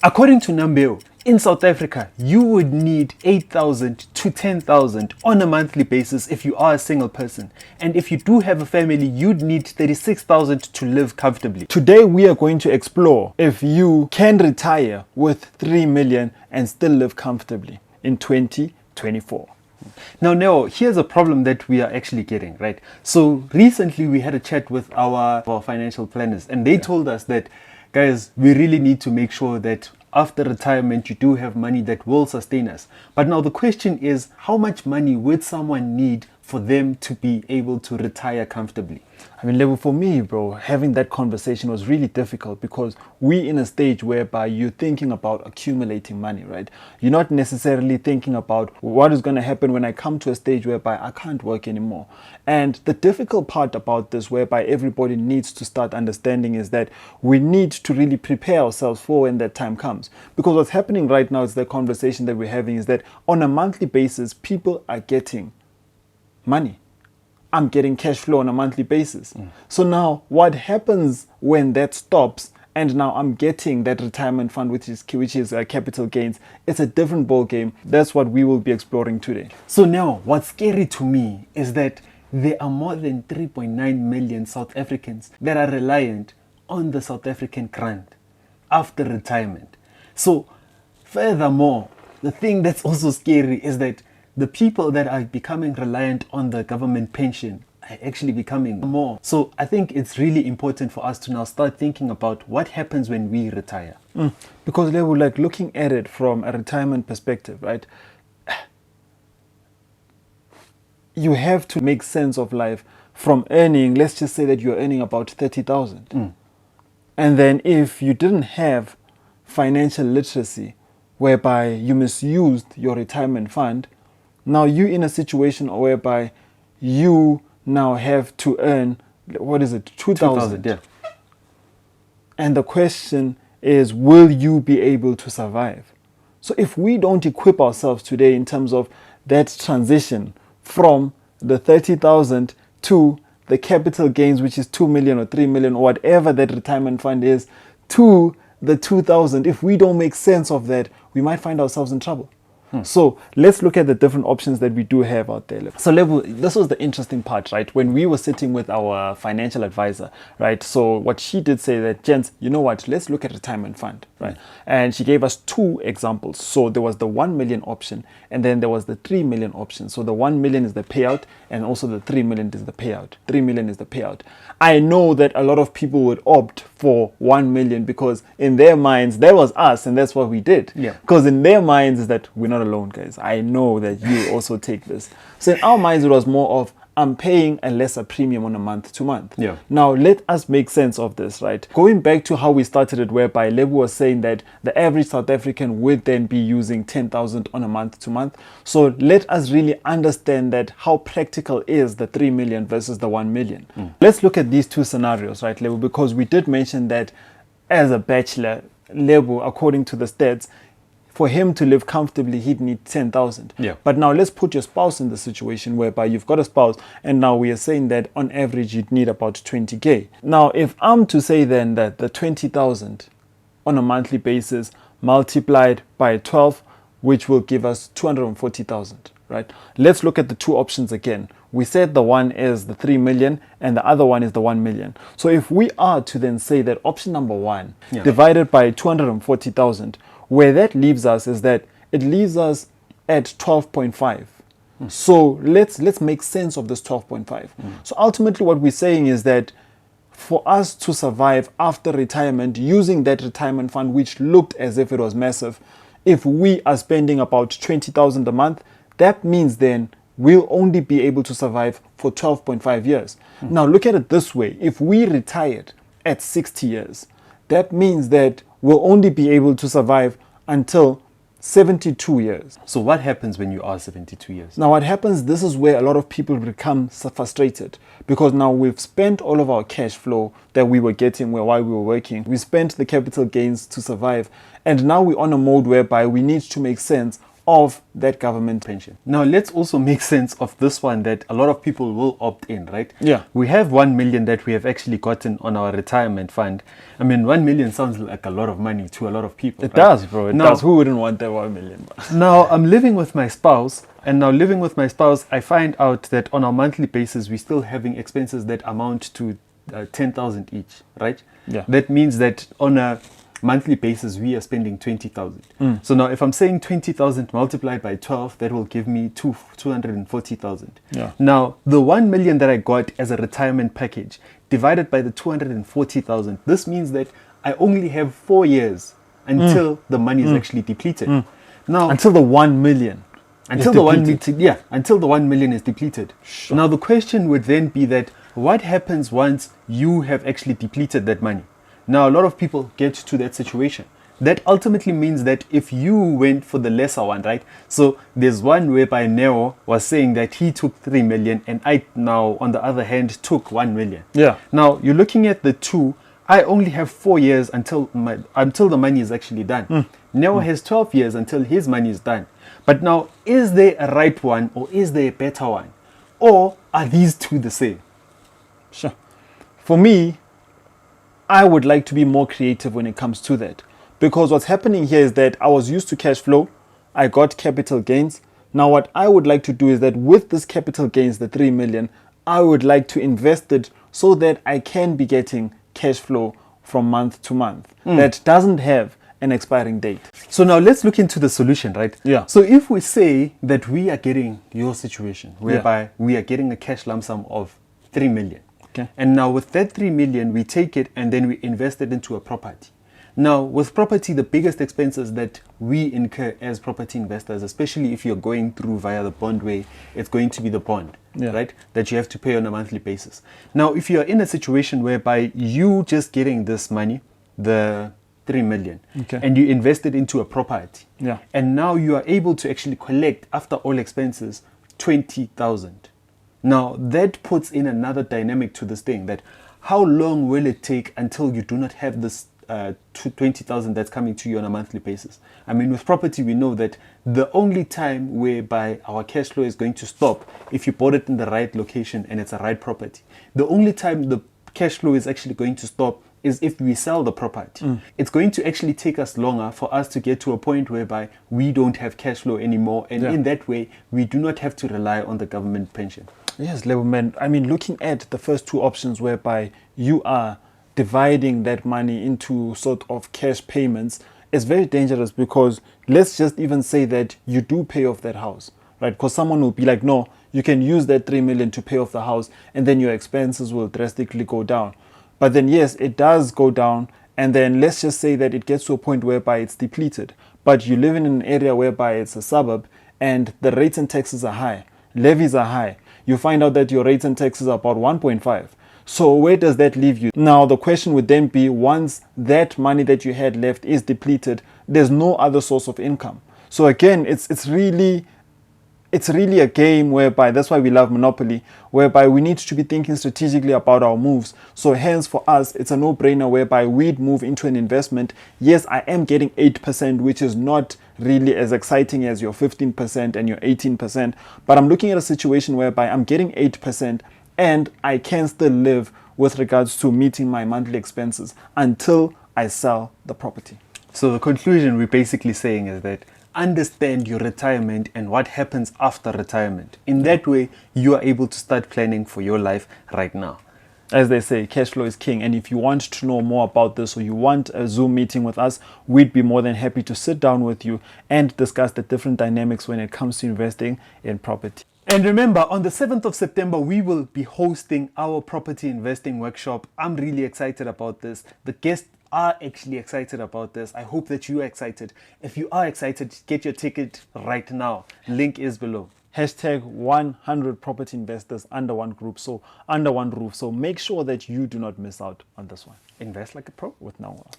According to Numbeo, in South Africa, you would need 8,000 to 10,000 on a monthly basis if you are a single person. And if you do have a family, you'd need 36,000 to live comfortably. Today, we are going to explore if you can retire with 3 million and still live comfortably in 2024. Now, Neo, here's a problem that we are actually getting, right? So recently we had a chat with our financial planners, and they told us that, guys, we really need to make sure that after retirement you do have money that will sustain us. But now the question is, how much money would someone need for them to be able to retire comfortably? I mean, Level, for me, bro, having that conversation was really difficult because we're in a stage whereby you're thinking about accumulating money, right? You're not necessarily thinking about what is going to happen when I come to a stage whereby I can't work anymore. And the difficult part about this, whereby everybody needs to start understanding, is that we need to really prepare ourselves for when that time comes. Because what's happening right now is the conversation that we're having is that on a monthly basis, people are getting money. I'm getting cash flow on a monthly basis. So now what happens when that stops and now I'm getting that retirement fund, which is capital gains? It's a different ball game. That's what we will be exploring today. So now what's scary to me is that there are more than 3.9 million South Africans that are reliant on the South African grant after retirement. So furthermore, the thing that's also scary is that the people that are becoming reliant on the government pension are actually becoming more. So I think it's really important for us to now start thinking about what happens when we retire. Because they were like looking at it from a retirement perspective, right? You have to make sense of life from earning, let's just say that you're earning about 30,000. And then if you didn't have financial literacy whereby you misused your retirement fund, now you're in a situation whereby you now have to earn, what is it, 2,000? Yeah. And the question is, will you be able to survive? So if we don't equip ourselves today in terms of that transition from the 30,000 to the capital gains, which is 2 million or 3 million or whatever that retirement fund is, to the 2,000, if we don't make sense of that, we might find ourselves in trouble. So let's look at the different options that we do have out there. So Level, this was the interesting part, right? When we were sitting with our financial advisor, right? So what she did say that, gents, you know what, let's look at retirement fund, right? And she gave us two examples. So there was the 1 million option and then there was the 3 million option. So the 1 million is the payout and also the 3 million is the payout. 3 million is the payout. I know that a lot of people would opt for 1 million because in their minds, that was us and that's what we did. Yeah. Because in their minds is that we're not alone, guys. I know that you also take this. So in our minds, it was more of, I'm paying a lesser premium on a month to month. Yeah. Now, let us make sense of this, right? Going back to how we started it, whereby Lebu was saying that the average South African would then be using 10,000 on a month to month. So let us really understand that how practical is the 3 million versus the 1 million. Let's look at these two scenarios, right, Lebu? Because we did mention that as a bachelor, Lebu, according to the stats, for him to live comfortably, he'd need 10,000. Yeah. But now let's put your spouse in the situation whereby you've got a spouse and now we are saying that on average you'd need about 20K. Now, if I'm to say then that the 20,000 on a monthly basis multiplied by 12, which will give us 240,000, right? Let's look at the two options again. We said the one is the 3 million and the other one is the 1 million. So if we are to then say that option number one divided by 240,000, where that leaves us is that it leaves us at 12.5. So let's make sense of this 12.5. So ultimately what we're saying is that for us to survive after retirement using that retirement fund, which looked as if it was massive, if we are spending about 20,000 a month, that means then we'll only be able to survive for 12.5 years. Now look at it this way. If we retired at 60 years, that means that we'll only be able to survive until 72 years. So what happens when you are 72 years? Now what happens, this is where a lot of people become frustrated because now we've spent all of our cash flow that we were getting while we were working. We spent the capital gains to survive and now we're on a mode whereby we need to make sense of that government pension. Now, let's also make sense of this one, that a lot of people will opt in, right? Yeah. We have 1 million that we have actually gotten on our retirement fund. I mean, 1 million sounds like a lot of money to a lot of people. It right? does, bro. It Now- does. Who wouldn't want that 1 million? Now, I'm living with my spouse, and now living with my spouse, I find out that on a monthly basis, we're still having expenses that amount to 10,000 each, right? Yeah. That means that on a monthly basis, we are spending 20,000. So now if I'm saying 20,000 multiplied by 12, that will give me 240,000. Yeah. Now, the 1 million that I got as a retirement package divided by the 240,000, this means that I only have 4 years until the money is actually depleted. Now, Until the 1 million. until is the 1 depleted. million, until the 1 million is depleted. Now the question would then be that what happens once you have actually depleted that money? Now a lot of people get to that situation. That ultimately means that if you went for the lesser one, right? So there's one whereby Neo was saying that he took 3 million and I now on the other hand took 1 million. Yeah. Now you're looking at the two. I only have 4 years until the money is actually done. Neo has 12 years until his money is done. But now, is there a right one or is there a better one? Or are these two the same? Sure. For me, I would like to be more creative when it comes to that. Because what's happening here is that I was used to cash flow. I got capital gains. Now what I would like to do is that with this capital gains, the 3 million, I would like to invest it so that I can be getting cash flow from month to month that doesn't have an expiring date. So now let's look into the solution, right? Yeah. So if we say that we are getting your situation, whereby we are getting a cash lump sum of 3 million. Okay. And now with that 3 million, we take it and then we invest it into a property. Now with property, the biggest expenses that we incur as property investors, especially if you're going through via the bond way, it's going to be the bond, right? That you have to pay on a monthly basis. Now, if you're in a situation whereby you just getting this money, the 3 million, and you invest it into a property, and now you are able to actually collect after all expenses 20,000. Now that puts in another dynamic to this thing, that how long will it take until you do not have this 20,000 that's coming to you on a monthly basis? I mean, with property, we know that the only time whereby our cash flow is going to stop if you bought it in the right location and it's a right property. The only time the cash flow is actually going to stop is if we sell the property. It's going to actually take us longer for us to get to a point whereby we don't have cash flow anymore, and in that way we do not have to rely on the government pension. Yes, Lebo man. I mean, looking at the first two options whereby you are dividing that money into sort of cash payments is very dangerous, because let's just even say that you do pay off that house, right? Because someone will be like, no, you can use that 3 million to pay off the house and then your expenses will drastically go down. But then yes, it does go down, and then let's just say that it gets to a point whereby it's depleted, but you live in an area whereby it's a suburb and the rates and taxes are high, levies are high. You find out that your rates and taxes are about 1.5. So where does that leave you? Now the question would then be, once that money that you had left is depleted, there's no other source of income. So again, it's really a game whereby, that's why we love Monopoly, whereby we need to be thinking strategically about our moves. So hence for us, it's a no-brainer whereby we'd move into an investment. Yes, I am getting 8%, which is not really as exciting as your 15% and your 18%, but I'm looking at a situation whereby I'm getting 8% and I can still live with regards to meeting my monthly expenses until I sell the property. So the conclusion we're basically saying is that understand your retirement and what happens after retirement. In that way, you are able to start planning for your life right now. As they say, cash flow is king. And if you want to know more about this, or you want a Zoom meeting with us, we'd be more than happy to sit down with you and discuss the different dynamics when it comes to investing in property. And remember, on the 7th of September, we will be hosting our property investing workshop. I'm really excited about this. The guests are actually excited about this. I hope that you are excited. If you are excited, get your ticket right now. Link is below. Hashtag 100 property investors under one group, so under one roof. So make sure that you do not miss out on this one. Invest like a pro with Now Wealth.